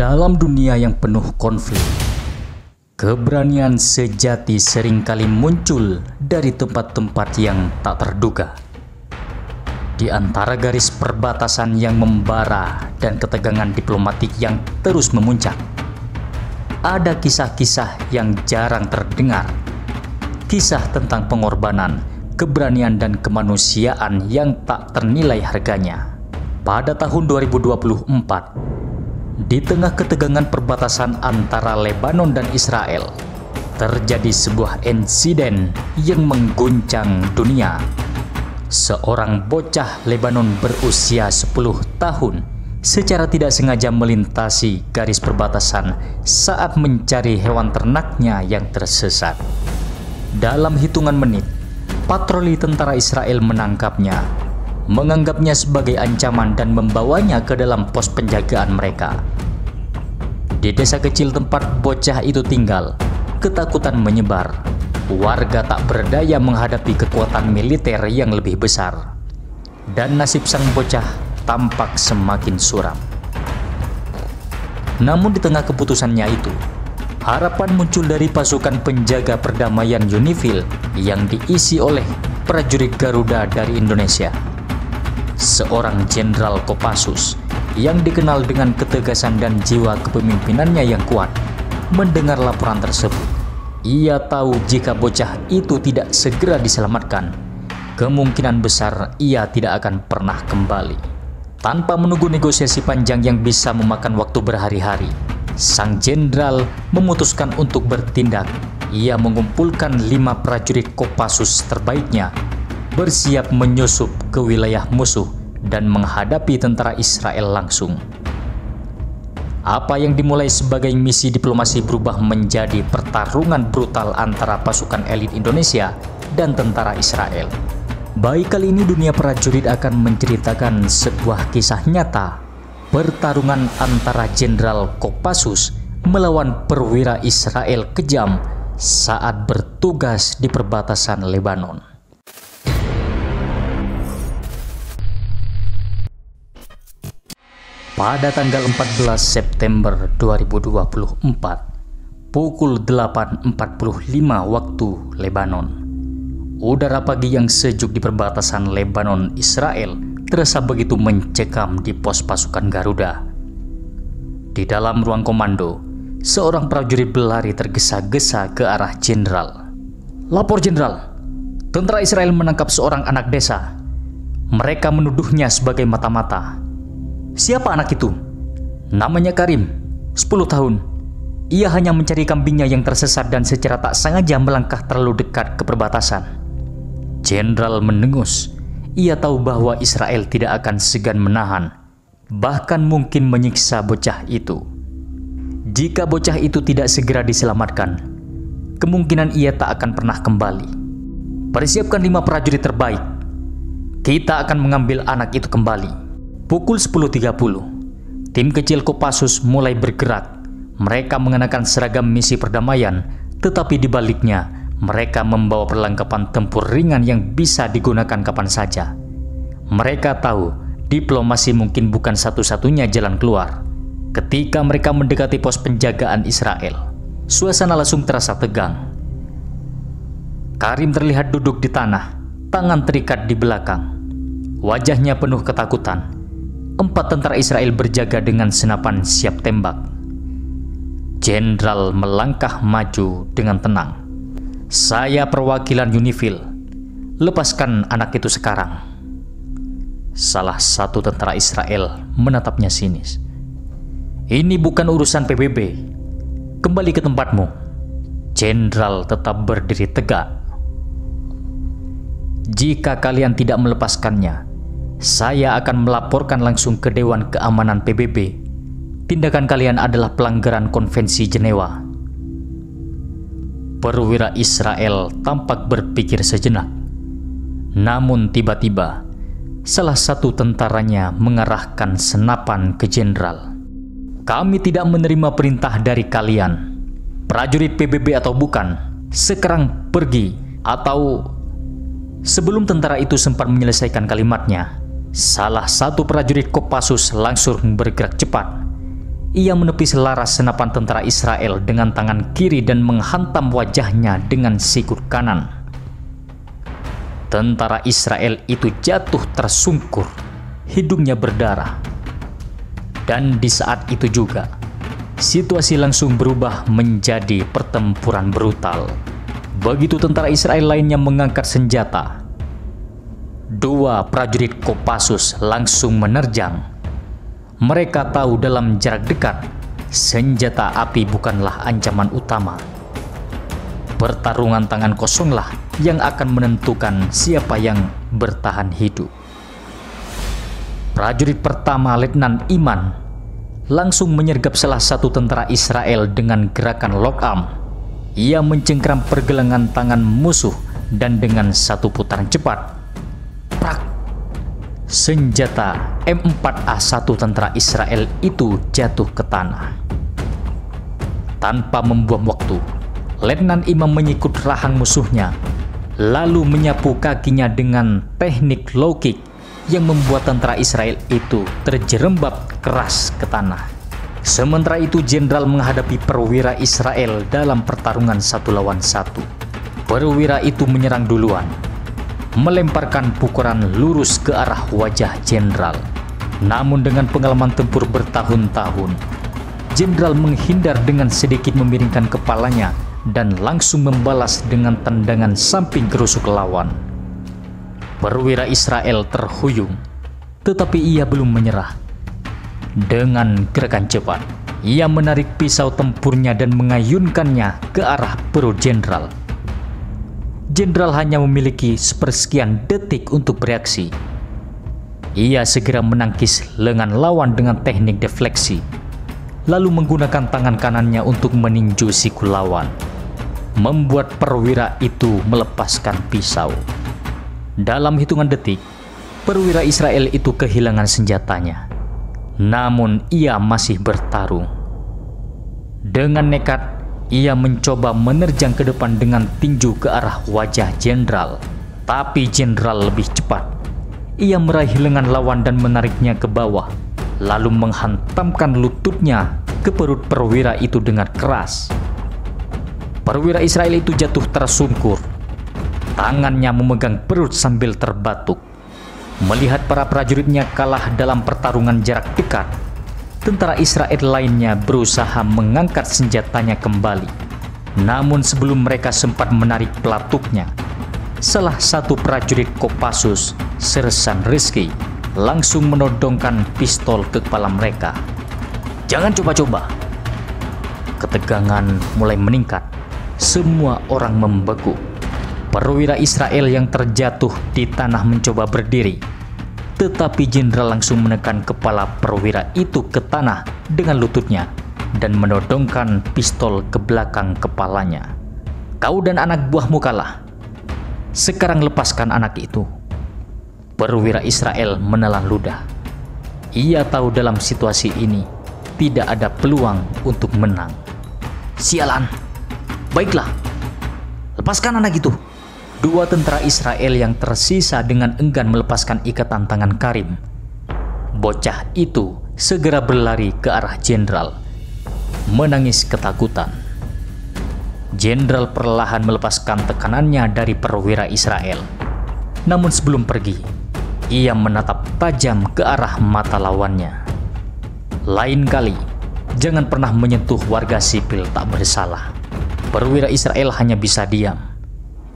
Dalam dunia yang penuh konflik, keberanian sejati seringkali muncul dari tempat-tempat yang tak terduga. Di antara garis perbatasan yang membara dan ketegangan diplomatik yang terus memuncak, ada kisah-kisah yang jarang terdengar. Kisah tentang pengorbanan, keberanian dan kemanusiaan yang tak ternilai harganya. Pada tahun 2024, di tengah ketegangan perbatasan antara Lebanon dan Israel, terjadi sebuah insiden yang mengguncang dunia. Seorang bocah Lebanon berusia 10 tahun secara tidak sengaja melintasi garis perbatasan saat mencari hewan ternaknya yang tersesat. Dalam hitungan menit, patroli tentara Israel menangkapnya, menganggapnya sebagai ancaman dan membawanya ke dalam pos penjagaan mereka. Di desa kecil tempat bocah itu tinggal, ketakutan menyebar. Warga tak berdaya menghadapi kekuatan militer yang lebih besar, dan nasib sang bocah tampak semakin suram. Namun di tengah keputusannya itu, harapan muncul dari pasukan penjaga perdamaian UNIFIL yang diisi oleh prajurit Garuda dari Indonesia. Seorang Jenderal Kopassus yang dikenal dengan ketegasan dan jiwa kepemimpinannya yang kuat mendengar laporan tersebut. Ia tahu jika bocah itu tidak segera diselamatkan, kemungkinan besar ia tidak akan pernah kembali. Tanpa menunggu negosiasi panjang yang bisa memakan waktu berhari-hari, sang jenderal memutuskan untuk bertindak. Ia mengumpulkan 5 prajurit Kopassus terbaiknya, bersiap menyusup ke wilayah musuh dan menghadapi tentara Israel langsung. Apa yang dimulai sebagai misi diplomasi berubah menjadi pertarungan brutal antara pasukan elit Indonesia dan tentara Israel. Baik kali ini dunia prajurit akan menceritakan sebuah kisah nyata, pertarungan antara Jenderal Kopassus melawan perwira Israel kejam saat bertugas di perbatasan Lebanon. Pada tanggal 14 September 2024, pukul 8.45 waktu Lebanon, udara pagi yang sejuk di perbatasan Lebanon-Israel terasa begitu mencekam di pos pasukan Garuda. Di dalam ruang komando, seorang prajurit berlari tergesa-gesa ke arah jenderal. "Lapor jenderal, tentara Israel menangkap seorang anak desa. Mereka menuduhnya sebagai mata-mata." "Siapa anak itu?" "Namanya Karim, 10 tahun. Ia hanya mencari kambingnya yang tersesat dan secara tak sengaja melangkah terlalu dekat ke perbatasan." Jenderal mendengus. Ia tahu bahwa Israel tidak akan segan menahan, bahkan mungkin menyiksa bocah itu. Jika bocah itu tidak segera diselamatkan, kemungkinan ia tak akan pernah kembali. "Persiapkan 5 prajurit terbaik. Kita akan mengambil anak itu kembali." Pukul 10.30, tim kecil Kopassus mulai bergerak. Mereka mengenakan seragam misi perdamaian, tetapi di baliknya mereka membawa perlengkapan tempur ringan yang bisa digunakan kapan saja. Mereka tahu diplomasi mungkin bukan satu-satunya jalan keluar. Ketika mereka mendekati pos penjagaan Israel, suasana langsung terasa tegang. Karim terlihat duduk di tanah, tangan terikat di belakang. Wajahnya penuh ketakutan. 4 tentara Israel berjaga dengan senapan siap tembak. Jenderal melangkah maju dengan tenang. "Saya perwakilan UNIFIL. Lepaskan anak itu sekarang." Salah satu tentara Israel menatapnya sinis. "Ini bukan urusan PBB. Kembali ke tempatmu." Jenderal tetap berdiri tegak. "Jika kalian tidak melepaskannya, saya akan melaporkan langsung ke Dewan Keamanan PBB. Tindakan kalian adalah pelanggaran Konvensi Jenewa." Perwira Israel tampak berpikir sejenak. Namun tiba-tiba, salah satu tentaranya mengarahkan senapan ke jenderal. "Kami tidak menerima perintah dari kalian. Prajurit PBB atau bukan, sekarang pergi atau..." Sebelum tentara itu sempat menyelesaikan kalimatnya, salah satu prajurit Kopassus langsung bergerak cepat. Ia menepis laras senapan tentara Israel dengan tangan kiri dan menghantam wajahnya dengan sikut kanan. Tentara Israel itu jatuh tersungkur, hidungnya berdarah. Dan di saat itu juga, situasi langsung berubah menjadi pertempuran brutal. Begitu tentara Israel lainnya mengangkat senjata, dua prajurit Kopassus langsung menerjang. Mereka tahu dalam jarak dekat, senjata api bukanlah ancaman utama. Pertarungan tangan kosonglah yang akan menentukan siapa yang bertahan hidup. Prajurit pertama, Letnan Iman, langsung menyergap salah satu tentara Israel dengan gerakan lock arm. Ia mencengkram pergelangan tangan musuh dan dengan satu putaran cepat, prak, senjata M4A1 tentara Israel itu jatuh ke tanah. Tanpa membuang waktu, Letnan Imam menyikut rahang musuhnya, lalu menyapu kakinya dengan teknik low kick yang membuat tentara Israel itu terjerembab keras ke tanah. Sementara itu, jenderal menghadapi perwira Israel dalam pertarungan 1 lawan 1. Perwira itu menyerang duluan, melemparkan pukulan lurus ke arah wajah jenderal. Namun dengan pengalaman tempur bertahun-tahun, jenderal menghindar dengan sedikit memiringkan kepalanya dan langsung membalas dengan tendangan samping kerusuk lawan. Perwira Israel terhuyung, tetapi ia belum menyerah. Dengan gerakan cepat, ia menarik pisau tempurnya dan mengayunkannya ke arah perut jenderal. Jenderal hanya memiliki sepersekian detik untuk bereaksi. Ia segera menangkis lengan lawan dengan teknik defleksi, lalu menggunakan tangan kanannya untuk meninju siku lawan, membuat perwira itu melepaskan pisau. Dalam hitungan detik, perwira Israel itu kehilangan senjatanya. Namun ia masih bertarung. Dengan nekat, ia mencoba menerjang ke depan dengan tinju ke arah wajah jenderal. Tapi jenderal lebih cepat. Ia meraih lengan lawan dan menariknya ke bawah, lalu menghantamkan lututnya ke perut perwira itu dengan keras. Perwira Israel itu jatuh tersungkur. Tangannya memegang perut sambil terbatuk. Melihat para prajuritnya kalah dalam pertarungan jarak dekat, tentara Israel lainnya berusaha mengangkat senjatanya kembali. Namun sebelum mereka sempat menarik pelatuknya, salah satu prajurit Kopassus, Sersan Rizky, langsung menodongkan pistol ke kepala mereka. "Jangan coba-coba." Ketegangan mulai meningkat. Semua orang membeku. Perwira Israel yang terjatuh di tanah mencoba berdiri, tetapi jenderal langsung menekan kepala perwira itu ke tanah dengan lututnya dan menodongkan pistol ke belakang kepalanya. "Kau dan anak buahmu kalah. Sekarang lepaskan anak itu." Perwira Israel menelan ludah. Ia tahu dalam situasi ini tidak ada peluang untuk menang. "Sialan! Baiklah, lepaskan anak itu." Dua tentara Israel yang tersisa dengan enggan melepaskan ikatan tangan Karim. Bocah itu segera berlari ke arah jenderal, menangis ketakutan. Jenderal perlahan melepaskan tekanannya dari perwira Israel. Namun sebelum pergi, ia menatap tajam ke arah mata lawannya. "Lain kali, jangan pernah menyentuh warga sipil tak bersalah." Perwira Israel hanya bisa diam.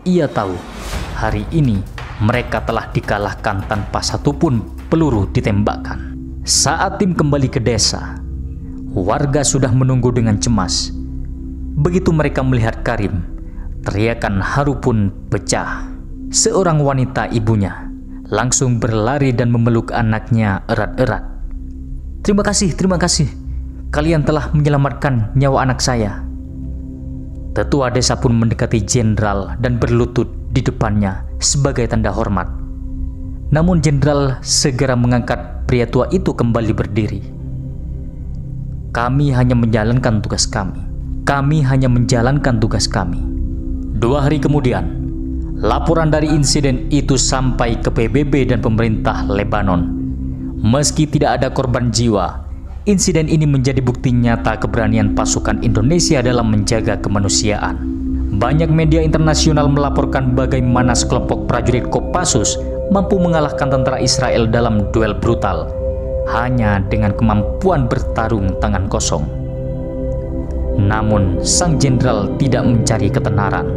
Ia tahu hari ini mereka telah dikalahkan tanpa satupun peluru ditembakkan. Saat tim kembali ke desa, warga sudah menunggu dengan cemas. Begitu mereka melihat Karim, teriakan haru pun pecah. Seorang wanita, ibunya, langsung berlari dan memeluk anaknya erat-erat. Terima kasih. Kalian telah menyelamatkan nyawa anak saya." Tetua desa pun mendekati jenderal dan berlutut di depannya sebagai tanda hormat. Namun jenderal segera mengangkat pria tua itu kembali berdiri. "Kami hanya menjalankan tugas kami. 2 hari kemudian, laporan dari insiden itu sampai ke PBB dan pemerintah Lebanon. Meski tidak ada korban jiwa, insiden ini menjadi bukti nyata keberanian pasukan Indonesia dalam menjaga kemanusiaan. Banyak media internasional melaporkan bagaimana sekelompok prajurit Kopassus mampu mengalahkan tentara Israel dalam duel brutal hanya dengan kemampuan bertarung tangan kosong. Namun, sang jenderal tidak mencari ketenaran.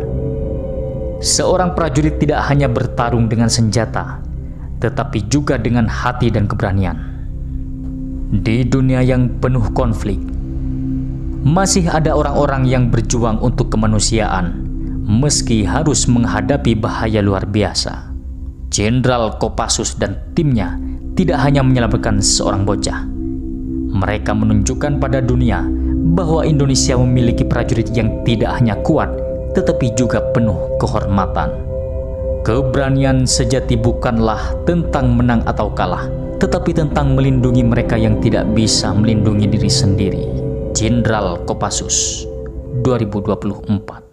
Seorang prajurit tidak hanya bertarung dengan senjata, tetapi juga dengan hati dan keberanian. Di dunia yang penuh konflik, masih ada orang-orang yang berjuang untuk kemanusiaan, meski harus menghadapi bahaya luar biasa. Jenderal Kopassus dan timnya tidak hanya menyelamatkan seorang bocah. Mereka menunjukkan pada dunia bahwa Indonesia memiliki prajurit yang tidak hanya kuat, tetapi juga penuh kehormatan. Keberanian sejati bukanlah tentang menang atau kalah, tetapi tentang melindungi mereka yang tidak bisa melindungi diri sendiri. Jenderal Kopassus 2024.